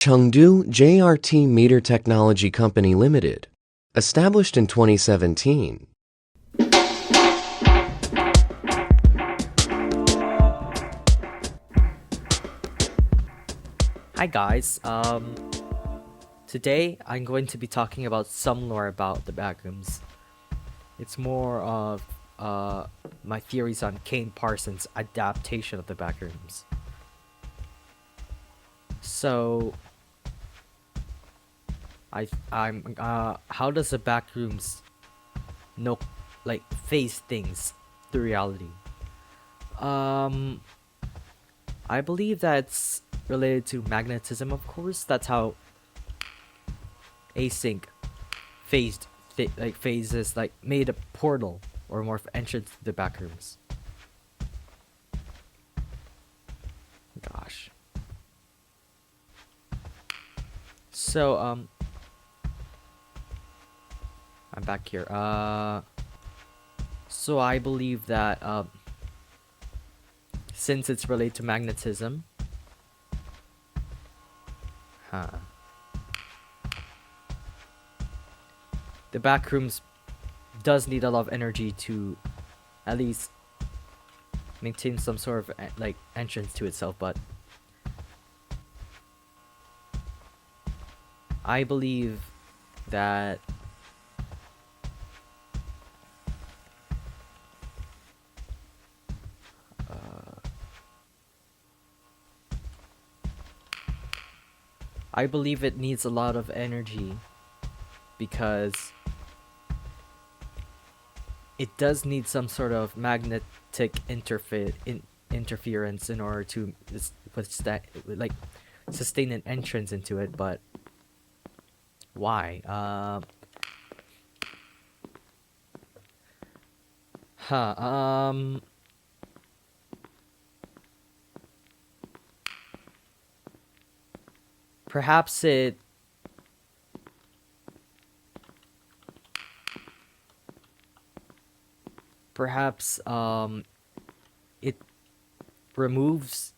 Chengdu JRT Meter Technology Company Limited, established in 2017. Hi guys, today I'm going to be talking about some lore about the Backrooms. It's more of my theories on Kane Parsons' adaptation of the Backrooms. So, how does the Backrooms know, like, face things through reality? Um, I believe that's related to magnetism, of course. That's how async phases made a portal or more entrance to the Backrooms. Gosh. So I'm back here. So I believe that since it's related to magnetism, the Backrooms does need a lot of energy to at least maintain some sort of like entrance to itself, but I believe that I believe it needs a lot of energy because it does need some sort of magnetic interference in order to sustain an entrance into it. But why? Huh. Perhaps it it removes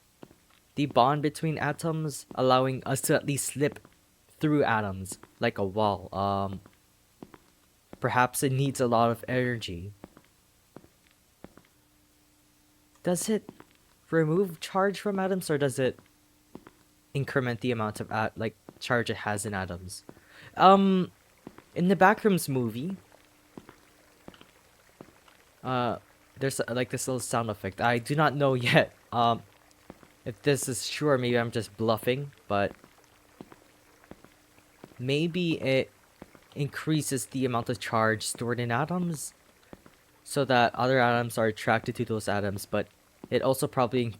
the bond between atoms, allowing us to at least slip through atoms like a wall. Perhaps it needs a lot of energy. Does it remove charge from atoms, or does it increment the amount of charge it has in atoms? In the Backrooms movie, there's like this little sound effect. I do not know yet. If this is sure, maybe I'm just bluffing, but maybe it increases the amount of charge stored in atoms so that other atoms are attracted to those atoms, but it also probably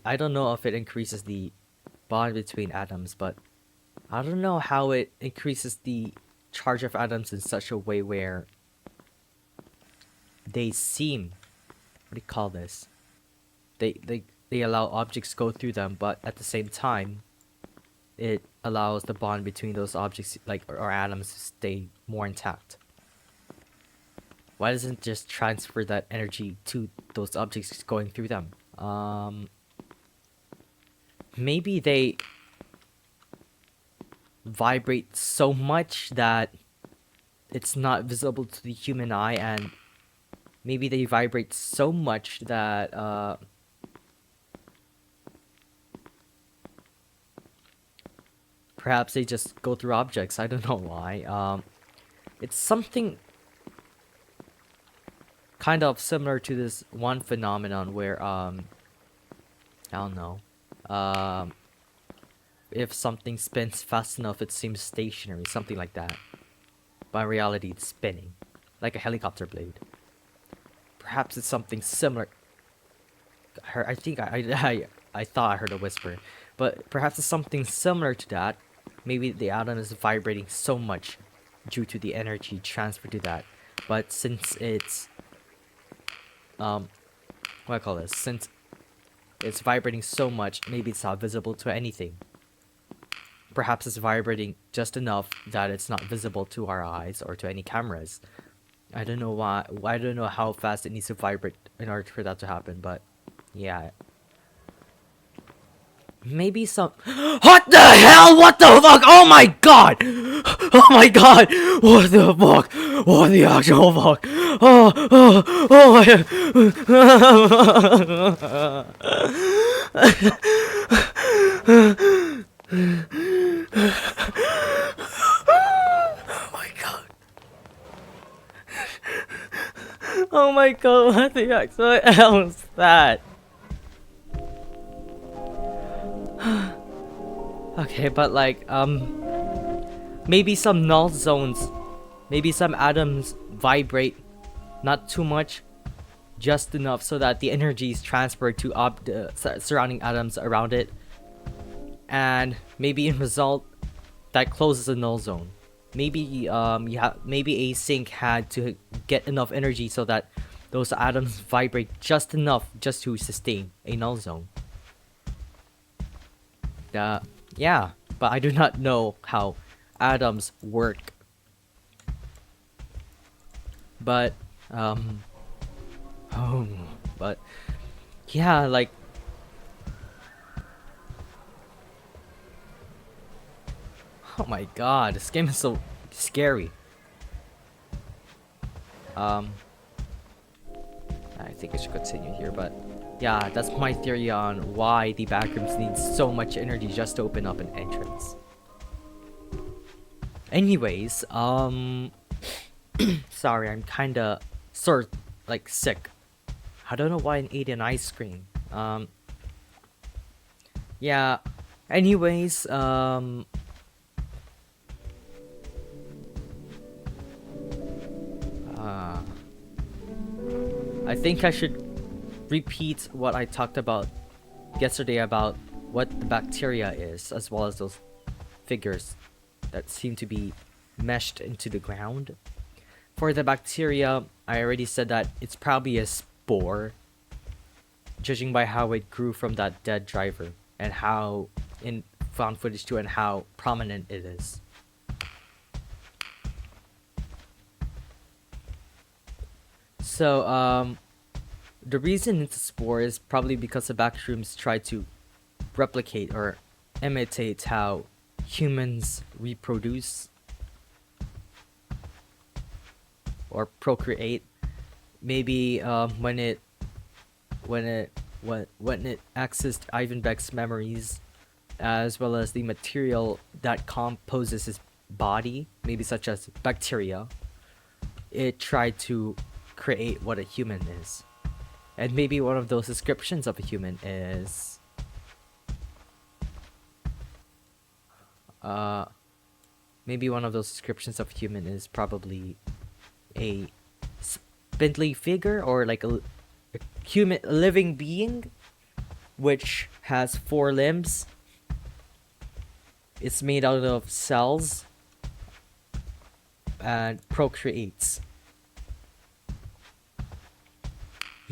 I don't know if it increases the bond between atoms, but I don't know how it increases the charge of atoms in such a way where they seem, what do you call this? They allow objects go through them, but at the same time, it allows the bond between those objects, or atoms, to stay more intact. Why doesn't it just transfer that energy to those objects going through them? Maybe they vibrate so much that it's not visible to the human eye, and maybe they vibrate so much that perhaps they just go through objects. I don't know why. It's something kind of similar to this one phenomenon where I don't know. If something spins fast enough, it seems stationary, something like that. But in reality, it's spinning, like a helicopter blade. Perhaps it's something similar. I think I thought I heard a whisper, but perhaps it's something similar to that. Maybe the atom is vibrating so much due to the energy transferred to that. But since it's what do I call this? Since it's vibrating so much, maybe it's not visible to anything. Perhaps it's vibrating just enough that it's not visible to our eyes or to any cameras. I don't know why. I don't know how fast it needs to vibrate in order for that to happen, but yeah. maybe some. What the hell? What the fuck? Oh my god! Oh my god! What the fuck? What the actual fuck? Oh my god! Oh my god! What the actual hell is that? Okay, but like, maybe some null zones, maybe some atoms vibrate, not too much, just enough so that the energy is transferred to surrounding atoms around it, and maybe in result, that closes a null zone. Maybe maybe a sink had to get enough energy so that those atoms vibrate just enough just to sustain a null zone. Yeah, but I do not know how atoms work. But, but, yeah, like, oh my god, this game is so scary. I think I should continue here, but yeah, that's my theory on why the backrooms need so much energy just to open up an entrance. Anyways, sorry, I'm kinda like sick. I don't know why I ate an ice cream. Yeah. Anyways, I think I should repeat what I talked about yesterday about what the bacteria is, as well as those figures that seem to be meshed into the ground. For the bacteria, I already said that it's probably a spore, judging by how it grew from that dead driver, and how in found footage too, and how prominent it is. So, the reason it's a spore is probably because the backrooms try to replicate or imitate how humans reproduce or procreate. Maybe when it accessed Ivan Beck's memories, as well as the material that composes his body, maybe such as bacteria, it tried to create what a human is. And maybe one of those descriptions of a human is maybe one of those descriptions of human is probably a spindly figure, or like a human, a living being which has 4 limbs. It's made out of cells and procreates.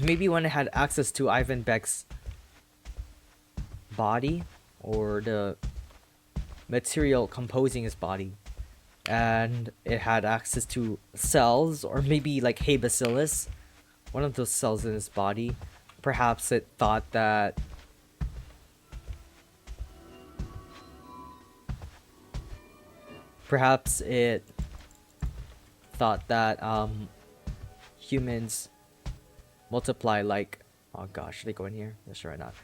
Maybe when it had access to Ivan Beck's body, or the material composing his body, and it had access to cells, or maybe like Hey Bacillus, one of those cells in his body, perhaps it thought that humans multiply like, oh gosh, should I go in here? Yes, sure, not.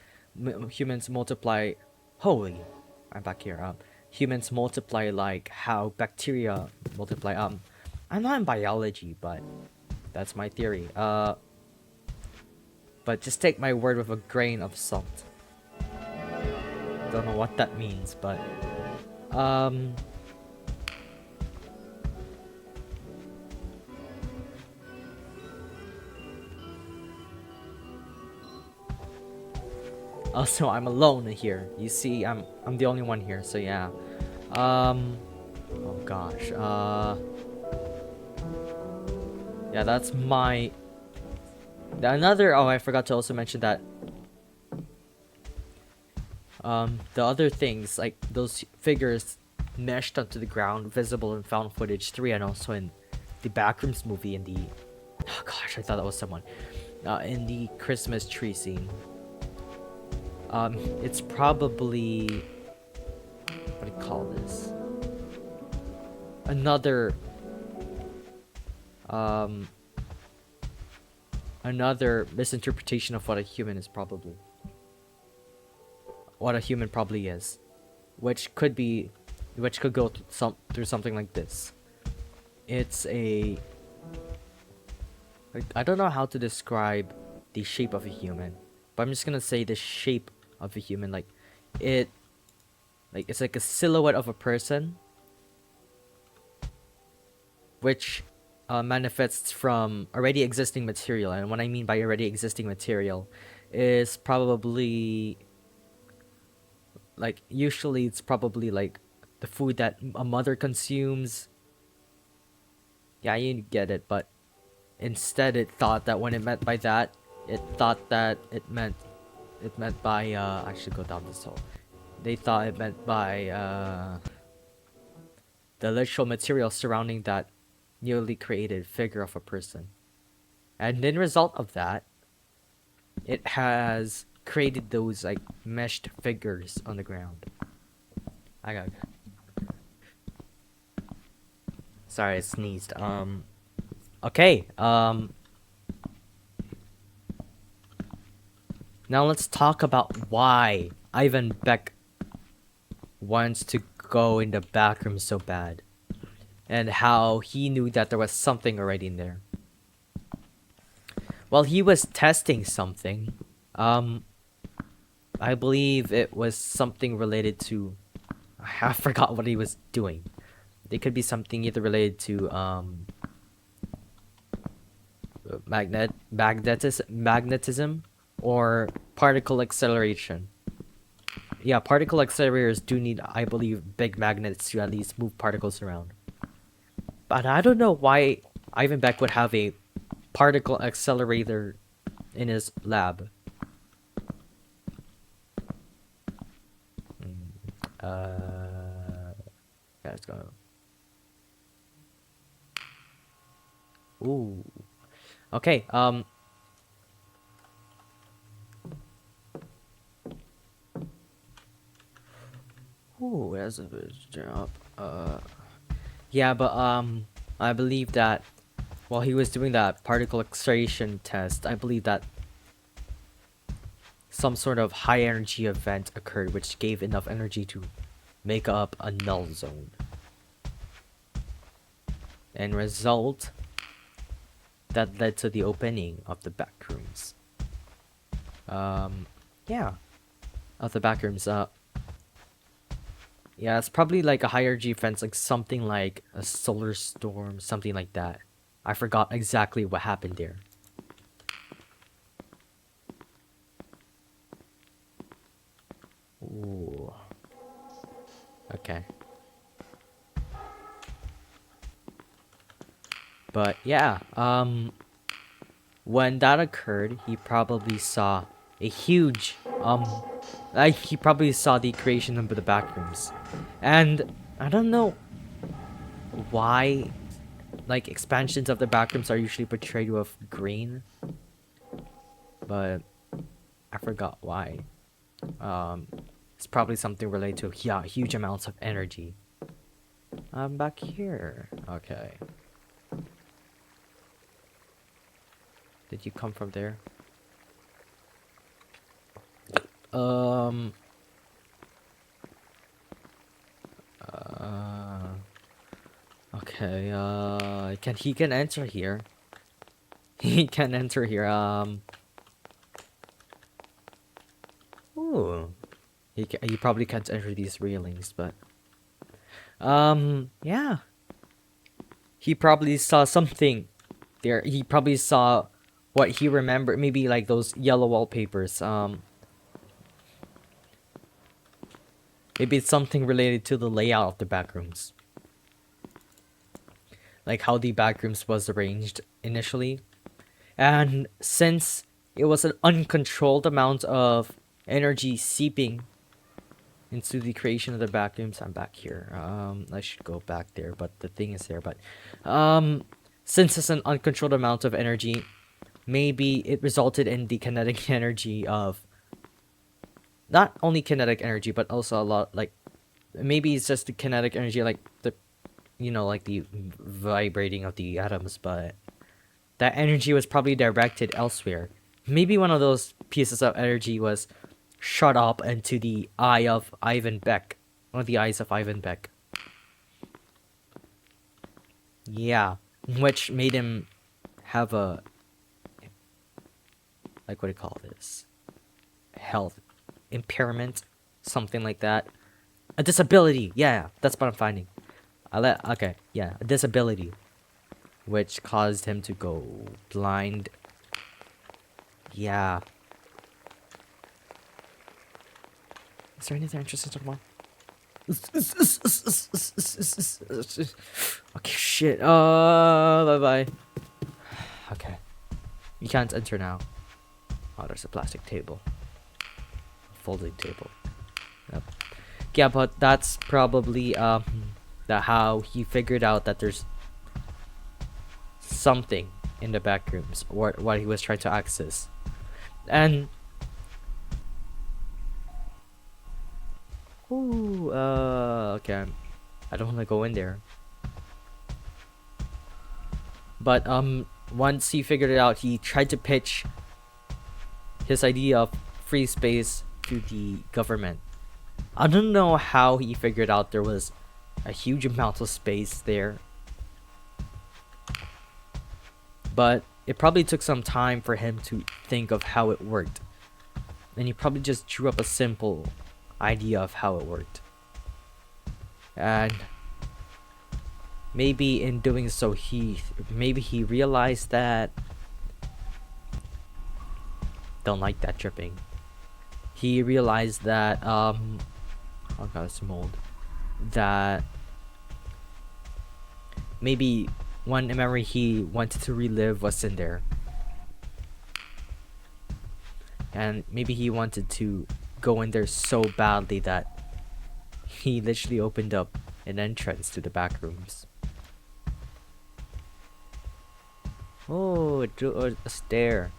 Humans multiply. Holy, I'm back here. Humans multiply like how bacteria multiply. I'm not in biology, but that's my theory. But just take my word with a grain of salt. Don't know what that means, but also, I'm alone here. You see, I'm the only one here, so yeah. Oh gosh. Yeah, that's my I forgot to also mention that the other things, like those figures meshed onto the ground, visible in found footage 3, and also in the Backrooms movie, in the, oh gosh, I thought that was someone, in the Christmas tree scene. It's probably, what do you call this? Another um another misinterpretation of what a human is probably. What a human probably is. Which could go through something like this. It's a, I don't know how to describe the shape of a human, but I'm just gonna say the shape of a human, it's like a silhouette of a person, which manifests from already existing material. And what I mean by already existing material is probably, like, usually it's probably like the food that a mother consumes. Yeah, you get it, but instead it thought that when it meant by that, it thought that it meant by I should go down this hole. They thought it meant by the literal material surrounding that newly created figure of a person. And in result of that, it has created those like meshed figures on the ground. I got, sorry, I sneezed. Okay. Now let's talk about why Ivan Beck wants to go in the back room so bad, and how he knew that there was something already in there. Well, he was testing something. I believe it was something related to, I forgot what he was doing. It could be something either related to magnetism or particle acceleration. Yeah, particle accelerators do need, I believe, big magnets to at least move particles around. But I don't know why Ivan Beck would have a particle accelerator in his lab. Yeah, let's go. Ooh. Okay, ooh, that's a bit drop. Yeah, but I believe that while he was doing that particle acceleration test, I believe that some sort of high energy event occurred which gave enough energy to make up a null zone. And result, that led to the opening of the backrooms. Yeah. Of the backrooms, yeah, it's probably like a high energy event, like something like a solar storm, something like that. I forgot exactly what happened there. Ooh. Okay. But yeah, when that occurred, he probably saw a huge, he probably saw the creation of the backrooms. And I don't know why, like, expansions of the backrooms are usually portrayed with green, but I forgot why. It's probably something related to, yeah, huge amounts of energy. I'm back here. Okay. Did you come from there? Okay, he can enter here. He can enter here, ooh. He probably can't enter these railings, but... yeah. He probably saw something there. He probably saw what he remembered, maybe like those yellow wallpapers, maybe it's something related to the layout of the backrooms. Like how the backrooms was arranged initially. And since it was an uncontrolled amount of energy seeping into the creation of the backrooms, I'm back here. I should go back there, but the thing is there. But since it's an uncontrolled amount of energy, maybe it resulted in the kinetic energy of not only kinetic energy, but also a lot like maybe it's just the kinetic energy, like the like the vibrating of the atoms, but that energy was probably directed elsewhere. Maybe one of those pieces of energy was shot up into the eye of Ivan Beck. One of the eyes of Ivan Beck. Yeah. Which made him have a, like, what do you call this? Health impairment? Something like that. A disability. Yeah, that's what I'm finding. Okay, yeah, a disability. Which caused him to go blind. Yeah. Is there anything interesting to talk about? Okay, shit. Bye-bye. Okay. You can't enter now. Oh, there's a plastic table. A folding table. Yep. Yeah, but that's probably, how he figured out that there's something in the back rooms, or what he was trying to access. And okay, I don't want to go in there, but once he figured it out, he tried to pitch his idea of free space to the government. I don't know how he figured out there was a huge amount of space there, but it probably took some time for him to think of how it worked. And he probably just drew up a simple idea of how it worked. And maybe in doing so, he realized that, don't like that dripping. He realized that oh god, it's mold. That maybe one memory he wanted to relive was in there. And maybe he wanted to go in there so badly that he literally opened up an entrance to the back rooms. Oh, a stair.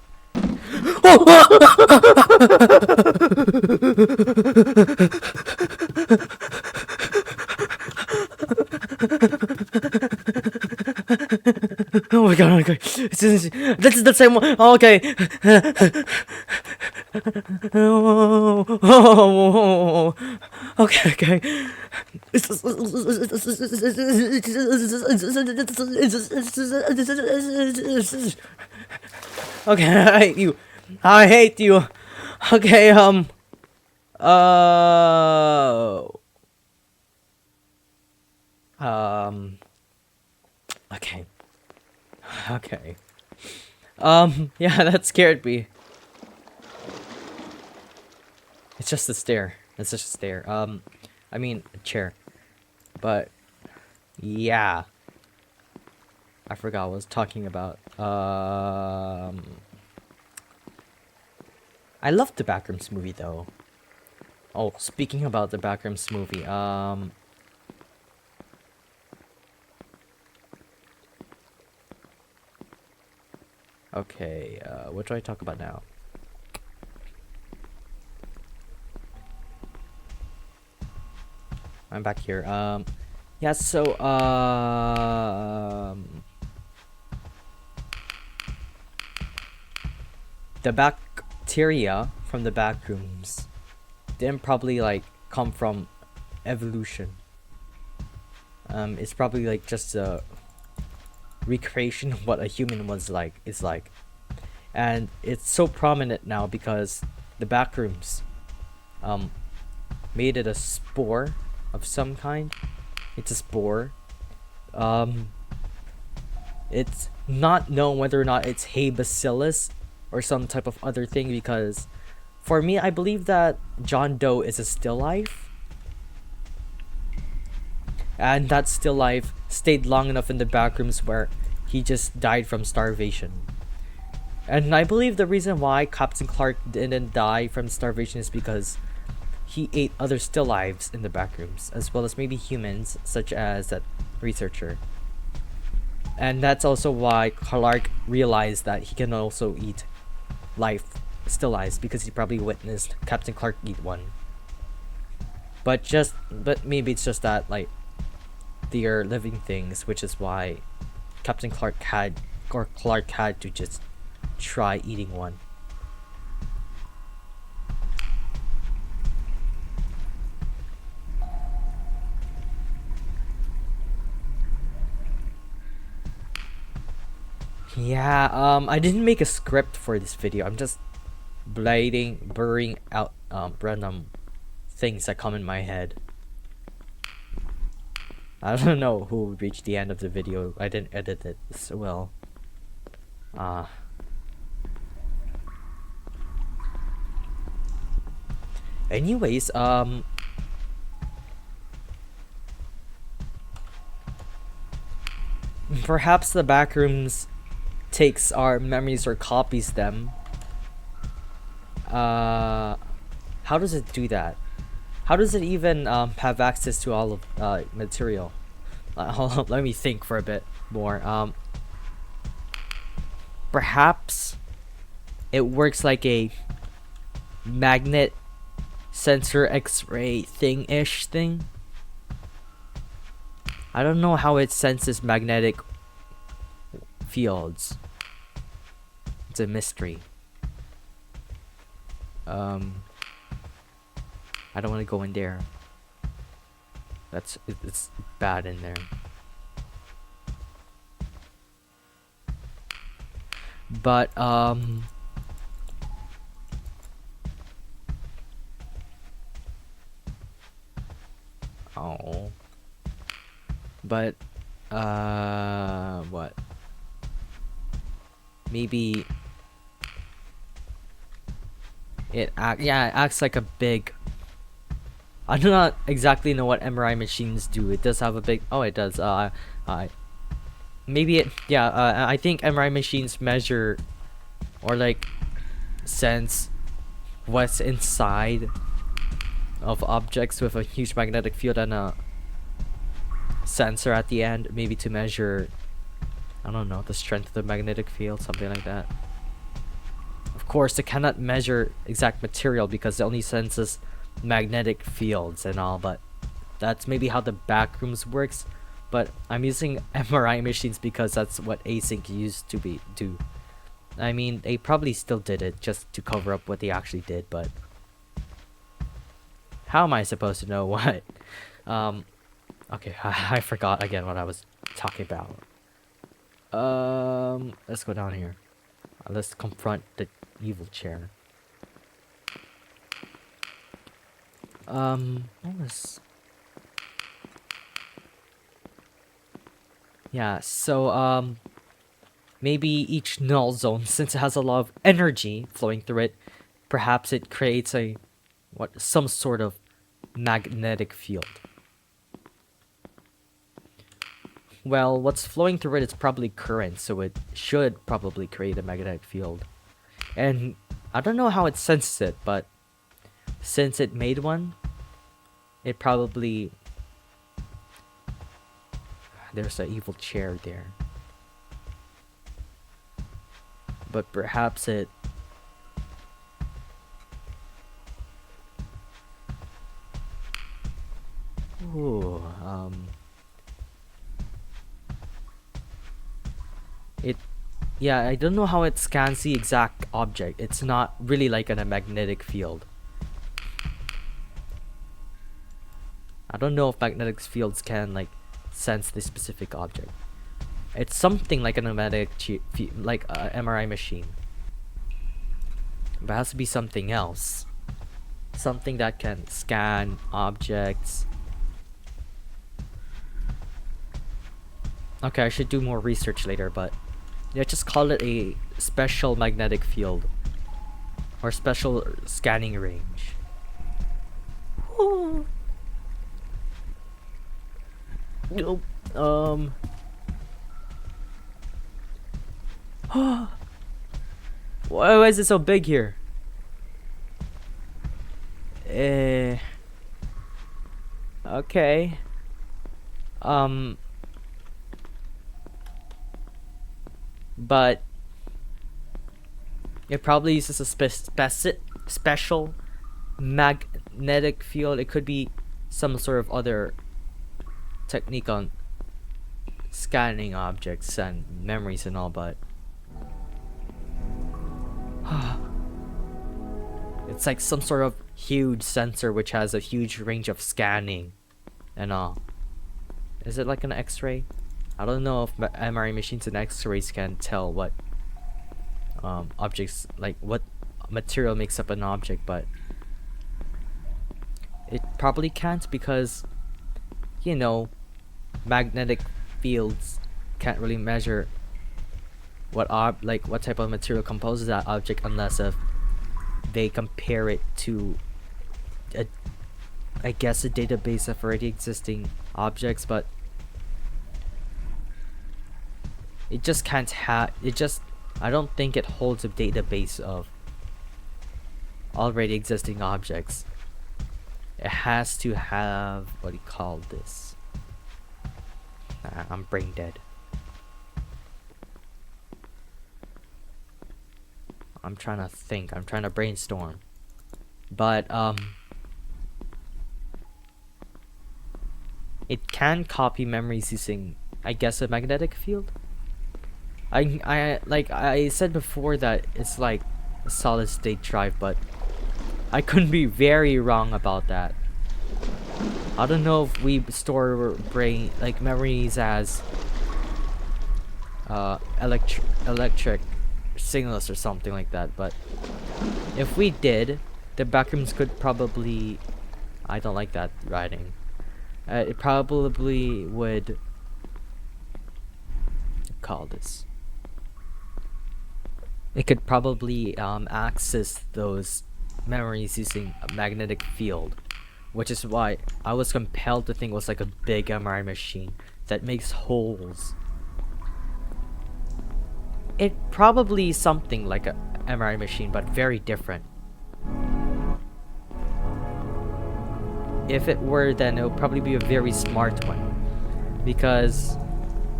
Oh my god, okay. This is the same one. Oh, okay. Oh, okay, okay. Okay, I hate you. I hate you. Okay, okay. Okay. Yeah, that scared me. It's just a stair. It's just a stair. I mean, a chair. But, yeah. I forgot what I was talking about. I loved the Backrooms movie, though. Oh, speaking about the Backrooms movie, okay, what do I talk about now? I'm back here. Yeah, so, the bacteria from the Backrooms didn't probably, like, come from evolution. It's probably, like, just a recreation of what a human is like. And it's so prominent now because the Backrooms, made it a spore of some kind. It's a spore. It's not known whether or not it's hay bacillus or some type of other thing, because for me, I believe that John Doe is a still life, and that still life stayed long enough in the Backrooms where he just died from starvation. And I believe the reason why Captain Clark didn't die from starvation is because he ate other still lives in the Backrooms, as well as maybe humans, such as that researcher. And that's also why Clark realized that he can also eat life still lies because he probably witnessed Captain Clark eat one. But maybe it's just that like they are living things, which is why Clark had to just try eating one. Yeah, I didn't make a script for this video. I'm just blurring out random things that come in my head. I don't know who reached the end of the video. I didn't edit it so well. Anyways, perhaps the Backrooms takes our memories or copies them. How does it do that? How does it even have access to all of material? Let me think for a bit more. Perhaps it works like a magnet sensor X-ray thing-ish thing. I don't know how it senses magnetic fields. It's a mystery. I don't want to go in there. It's bad in there. But oh. But what? Maybe it acts like a big. I do not exactly know what MRI machines do. It does have a big. Oh, it does. Maybe it. Yeah. I think MRI machines measure, or like, sense what's inside of objects with a huge magnetic field and a sensor at the end, maybe to measure, I don't know, the strength of the magnetic field, something like that. Of course, it cannot measure exact material because it only senses magnetic fields and all, but that's maybe how the Backrooms works. But I'm using MRI machines because that's what async used to do. I mean, they probably still did it just to cover up what they actually did, but how am I supposed to know what? Okay, I forgot again what I was talking about. Let's go down here. Let's confront the evil chair. What was... Yeah, so, maybe each null zone, since it has a lot of energy flowing through it, perhaps it creates some sort of magnetic field. Well, what's flowing through it is probably current, so it should probably create a magnetic field. And I don't know how it senses it, but since it made one, it probably... There's an evil chair there. But perhaps it... Ooh, yeah, I don't know how it scans the exact object. It's not really like a magnetic field. I don't know if magnetic fields can like sense the specific object. It's something like a magnetic like a MRI machine. But it has to be something else. Something that can scan objects. Okay, I should do more research later, but yeah, just call it a special magnetic field or special scanning range. Nope. Why is it so big here? Okay. But It probably uses a special magnetic field. It could be some sort of other technique on scanning objects and memories and all, but it's like some sort of huge sensor which has a huge range of scanning and all. Is it like an X-ray? I don't know if MRI machines and X-rays can tell what objects, like what material makes up an object, but it probably can't because, you know, magnetic fields can't really measure what what type of material composes that object unless if they compare it to I guess a database of already existing objects, but it just can't have I don't think it holds a database of already existing objects. It has to have, what do you call this? I'm brain dead. I'm trying to think. I'm trying to brainstorm. But it can copy memories using, I guess, a magnetic field. Like I said before that it's like a solid state drive, but I couldn't be very wrong about that. I don't know if we store memories as electric signals or something like that, but if we did, the Backrooms could probably, I don't like that writing. It probably would call this. It could probably access those memories using a magnetic field, which is why I was compelled to think it was like a big MRI machine that makes holes. It probably something like a MRI machine, but very different. If it were, then it would probably be a very smart one. Because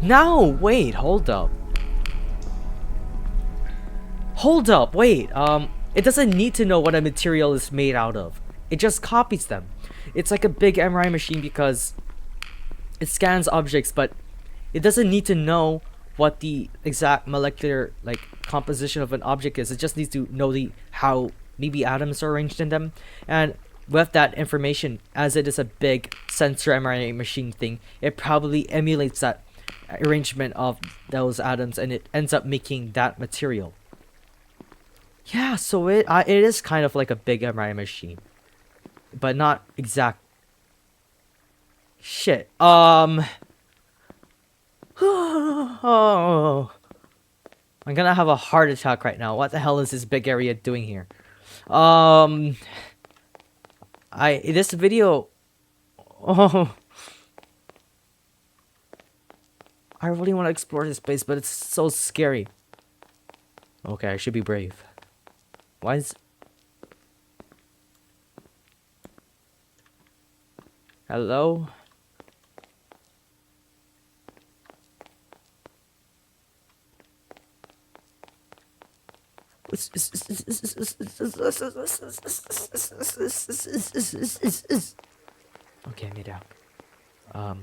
no, wait, hold up. Hold up, wait. It doesn't need to know what a material is made out of. It just copies them. It's like a big MRI machine because it scans objects, but it doesn't need to know what the exact molecular composition of an object is. It just needs to know how maybe atoms are arranged in them, and with that information, as it is a big sensor MRI machine thing, it probably emulates that arrangement of those atoms and it ends up making that material. Yeah, so it is kind of like a big MRI machine, but not exact. Shit. Oh, I'm gonna have a heart attack right now. What the hell is this big area doing here? This video. Oh, I really want to explore this place, but it's so scary. Okay, I should be brave. Why is... Hello? Okay, I made out. I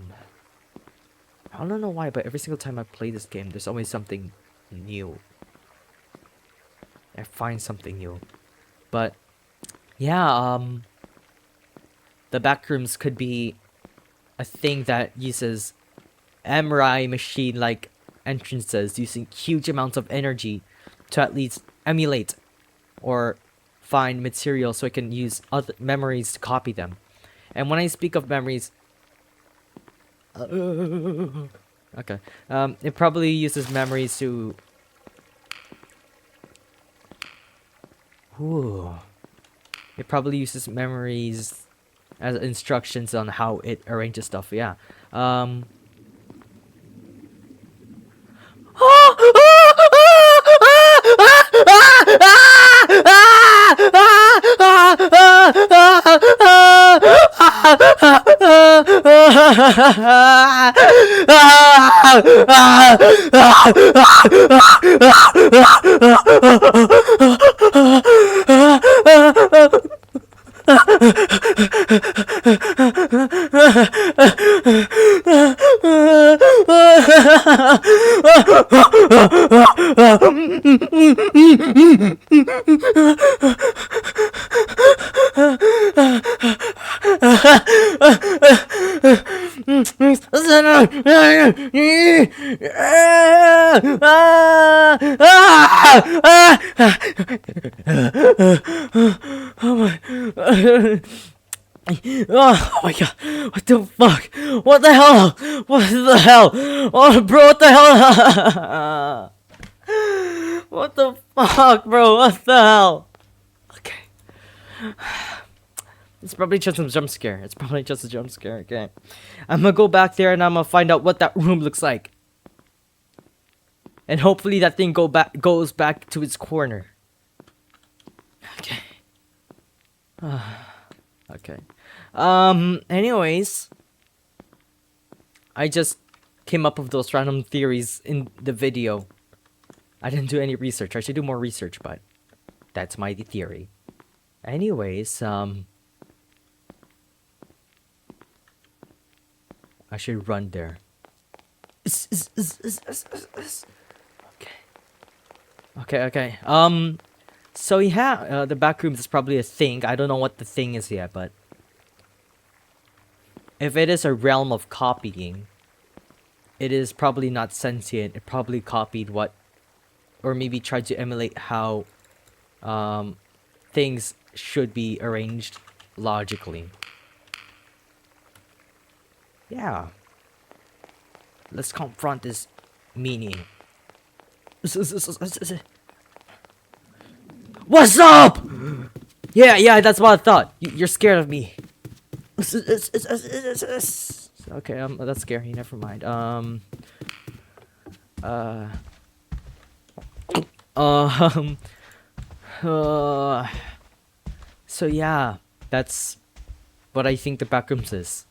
don't know why, but every single time I play this game, there's always something new. I find something new. But yeah, the Backrooms could be a thing that uses MRI machine like entrances using huge amounts of energy to at least emulate or find material so it can use other memories to copy them. And when I speak of memories, okay, it probably uses memories to... Ooh. It probably uses memories as instructions on how it arranges stuff, yeah. Oh my god, what the fuck? What the hell? What the hell? Oh, bro, what the hell? What the fuck, bro? What the hell? Okay. It's probably just a jump scare. It's probably just a jump scare, okay? I'm gonna go back there and I'm gonna find out what that room looks like. And hopefully that thing goes back to its corner. Okay. Okay. Anyways, I just came up with those random theories in the video. I didn't do any research. I should do more research, but that's my theory. Anyways, I should run there. Okay. So yeah, the Backrooms is probably a thing. I don't know what the thing is yet, but if it is a realm of copying, it is probably not sentient. It probably copied what, or maybe tried to emulate how things should be arranged logically. Yeah. Let's confront this meaning. What's up? Yeah, that's what I thought. You're scared of me. Okay, that's scary. Never mind. So yeah, that's what I think the Backrooms is.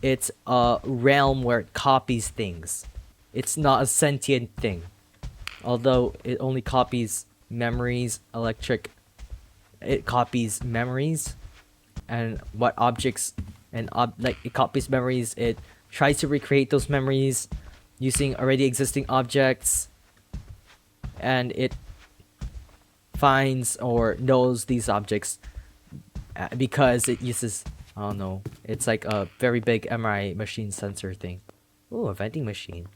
It's a realm where it copies things. It's not a sentient thing. Although it only copies memories, it copies memories and what objects and like it copies memories. It tries to recreate those memories using already existing objects, and it finds or knows these objects because it uses, I don't know, it's like a very big MRI machine sensor thing. Ooh, a vending machine.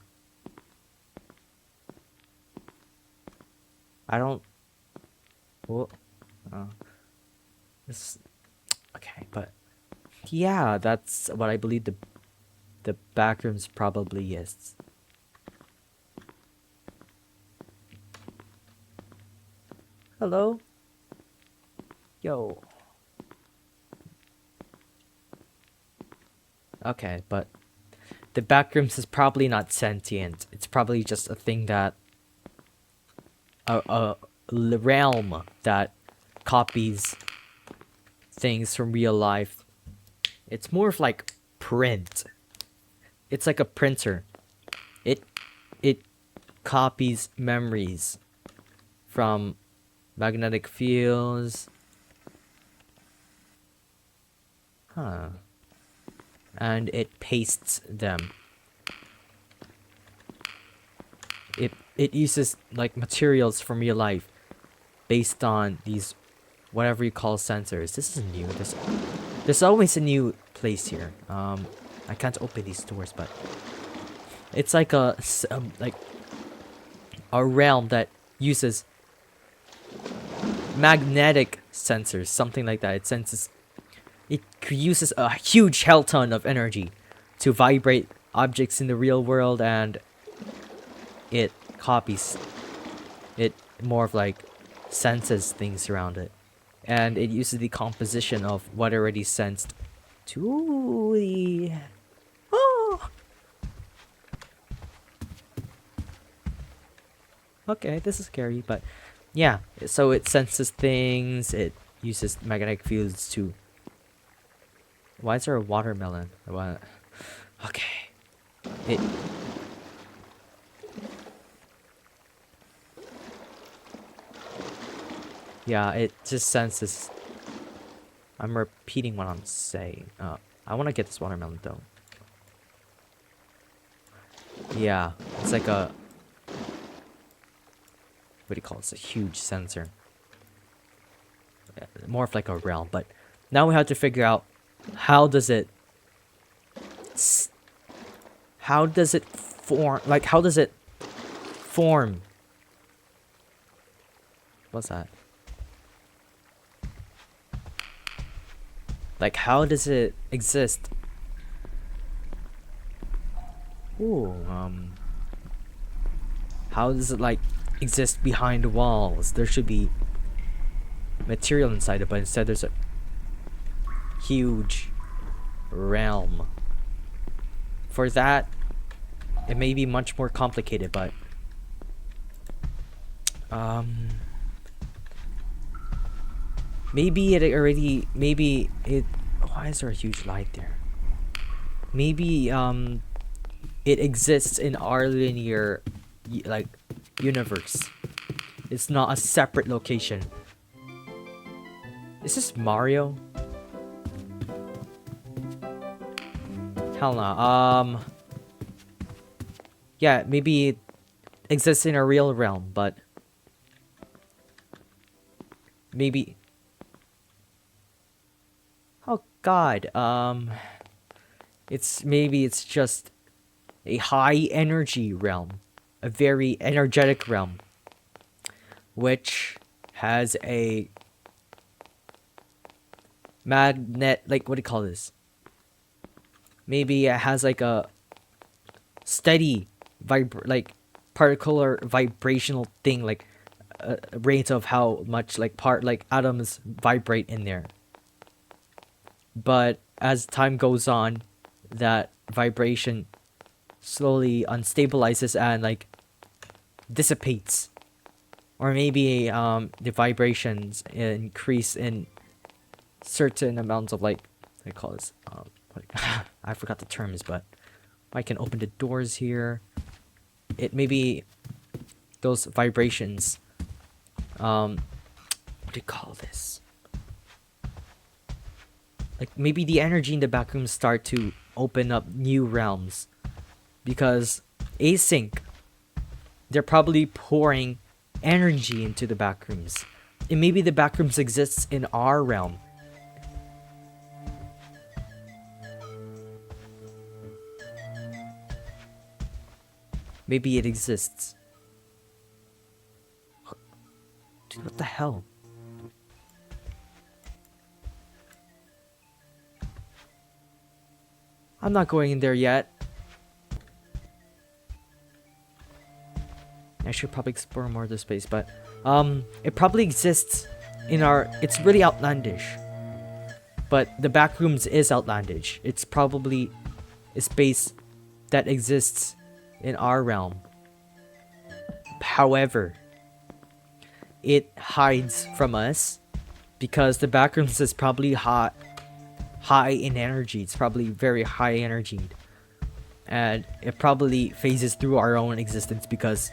I don't. Well, this. Okay, but yeah, that's what I believe the Backrooms probably is. Hello. Yo. Okay, but the Backrooms is probably not sentient. It's probably just a thing that a realm that copies things from real life. It's more of like print. It's like a printer. It copies memories from magnetic fields. And it pastes them. It uses like materials from real life based on these whatever you call sensors. This is new. There's always a new place here. I can't open these doors, but it's like a realm that uses magnetic sensors, something like that. It uses a huge hell ton of energy to vibrate objects in the real world, and it copies it, more of like senses things around it, and it uses the composition of what already sensed to the okay, this is scary, but yeah, so it senses things, it uses magnetic fields to Why is there a watermelon? What? Okay. It. Yeah, it just senses. I'm repeating what I'm saying. I want to get this watermelon though. Yeah, it's like a. What do you call it? It's a huge sensor. More of like a realm, but now we have to figure out how does it form, like how does it form? What's that? Like how does it exist? Ooh, how does it like exist behind walls? There should be material inside it, but instead there's a huge realm. For that, it may be much more complicated, but maybe it why is there a huge light there? Maybe it exists in our linear like universe. It's not a separate location. Is this Mario? Hell no. Yeah, maybe it exists in a real realm, but maybe. Oh God. It's just a high energy realm, a very energetic realm, which has a magnet, like what do you call this? Maybe it has like a steady particular vibrational thing, like a rate of how much like atoms vibrate in there. But as time goes on, that vibration slowly unstabilizes and like dissipates, or maybe the vibrations increase in certain amounts of like what do you call this? I forgot the terms, but I can open the doors here. It maybe those vibrations. What do you call this? Like maybe the energy in the backrooms start to open up new realms, because async, they're probably pouring energy into the backrooms, and maybe the backrooms exists in our realm. Maybe it exists. Dude, what the hell? I'm not going in there yet. I should probably explore more of the space, but it probably exists in our. It's really outlandish, but the backrooms is outlandish. It's probably a space that exists in our realm. However, it hides from us because the backrooms is probably high in energy. It's probably very high energy, and it probably phases through our own existence because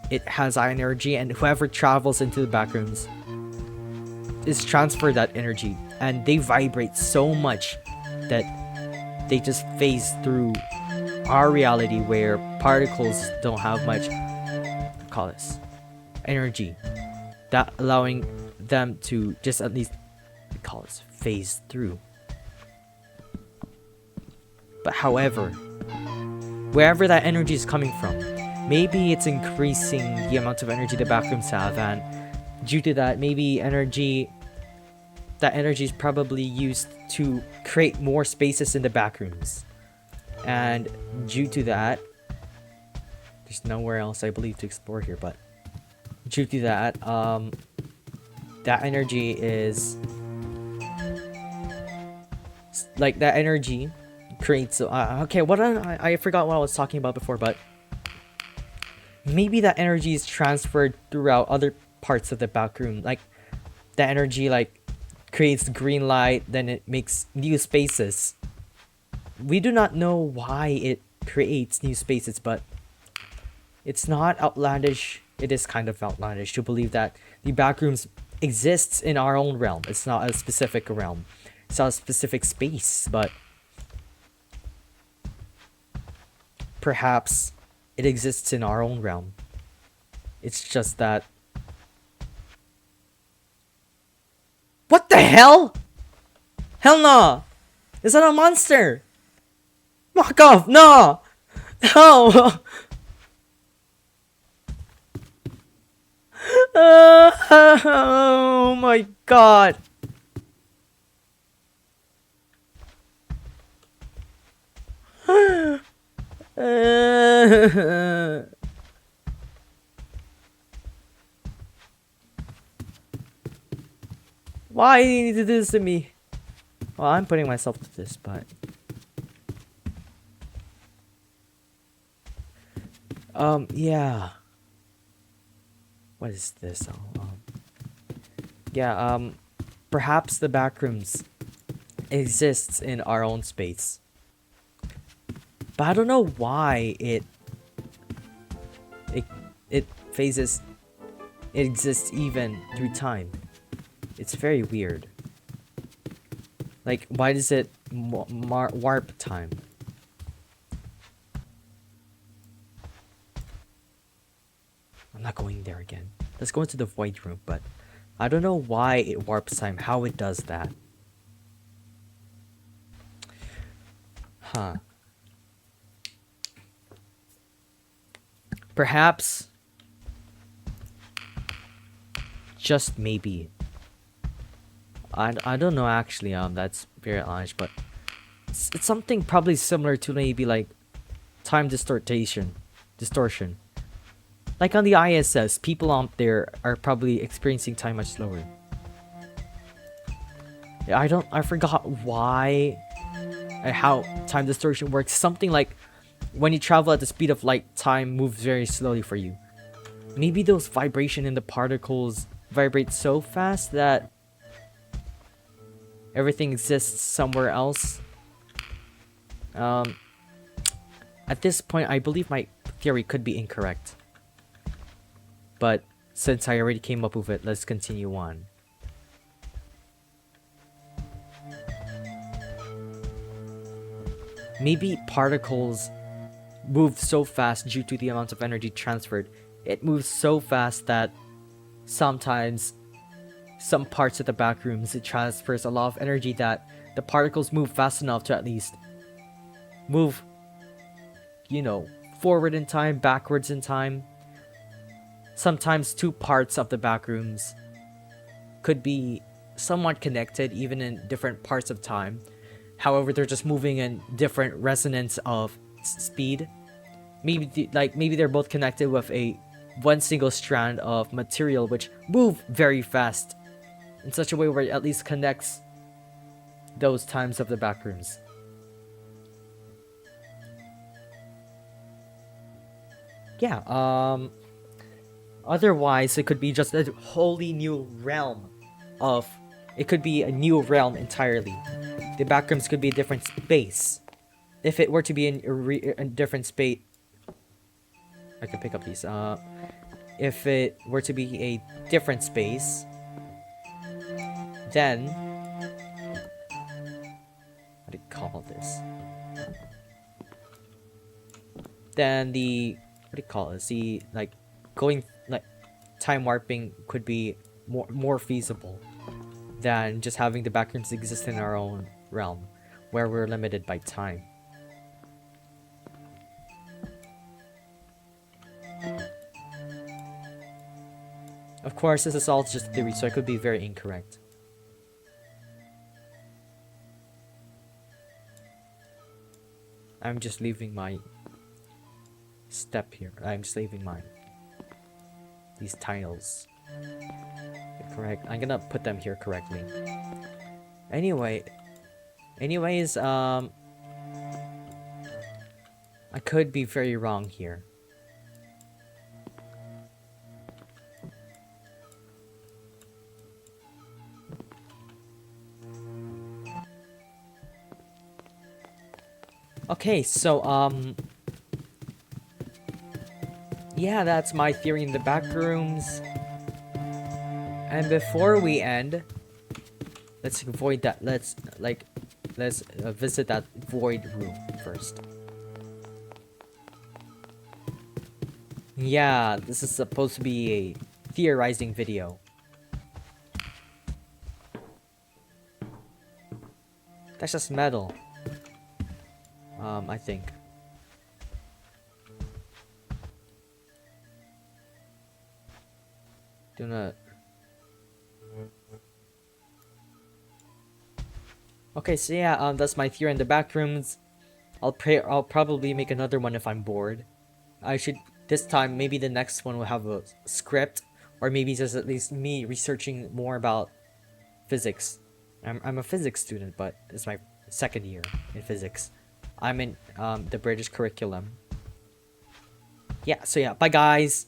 it has high energy, and whoever travels into the backrooms is transferred that energy, and they vibrate so much that they just phase through our reality where particles don't have much energy, that allowing them to just at least phase through. But however, wherever that energy is coming from, maybe it's increasing the amount of energy the backrooms have, and due to that, maybe that energy is probably used to create more spaces in the backrooms. And due to that, there's nowhere else I believe to explore here, but due to that, that energy is like that energy creates okay, I forgot what I was talking about before, but maybe that energy is transferred throughout other parts of the backroom, like that energy like creates green light, then it makes new spaces. We do not know why it creates new spaces, but it's not outlandish. It is kind of outlandish to believe that the Backrooms exists in our own realm. It's not a specific realm. It's not a specific space, but perhaps it exists in our own realm. It's just that... What the hell? Hell no! Is that a monster? Fuck off! No! No! Oh my god! Why do you need to do this to me? Well, I'm putting myself to this, but... yeah. What is this? Yeah, perhaps the Backrooms exists in our own space. But I don't know why it phases, it exists even through time. It's very weird. Like, why does it warp time? I'm not going there again. Let's go into the void room, but I don't know why it warps time, how it does that. Huh. Perhaps, just maybe, I don't know actually, that's very honest, but it's something probably similar to maybe like time distortion. Like on the ISS, people out there are probably experiencing time much slower. Yeah, I forgot why, how time distortion works. Something like when you travel at the speed of light, time moves very slowly for you. Maybe those vibration in the particles vibrate so fast that everything exists somewhere else. At this point, I believe my theory could be incorrect. But since I already came up with it, let's continue on. Maybe particles move so fast due to the amount of energy transferred. It moves so fast that sometimes some parts of the Backrooms, it transfers a lot of energy that the particles move fast enough to at least move, you know, forward in time, backwards in time. Sometimes two parts of the Backrooms could be somewhat connected even in different parts of time. However, they're just moving in different resonance of speed. Maybe they're both connected with one single strand of material which move very fast in such a way where it at least connects those times of the Backrooms. Yeah, otherwise it could be just a wholly new realm of... It could be a new realm entirely. The Backrooms could be a different space. If it were to be in a different space... I can pick up these. If it were to be a different space, then... What do you call this? Then the... What do you call it? The, like, going... Like, time warping could be more feasible than just having the Backrooms exist in our own realm, where we're limited by time. Of course, this is all just a theory, so I could be very incorrect. I'm just leaving my step here. I'm just leaving these tiles. Correct. I'm gonna put them here correctly. Anyways, I could be very wrong here. Okay, so yeah, that's my theory in the Backrooms. And before we end, let's avoid that. Let's visit that void room first. Yeah, this is supposed to be a theorizing video. That's just metal. I think. Do not. Okay, so yeah, that's my theory in the Backrooms. I'll probably make another one if I'm bored. I should this time, maybe the next one will have a script, or maybe just at least me researching more about physics. I'm a physics student, but it's my second year in physics. I'm in the British curriculum. Yeah, so yeah, bye guys.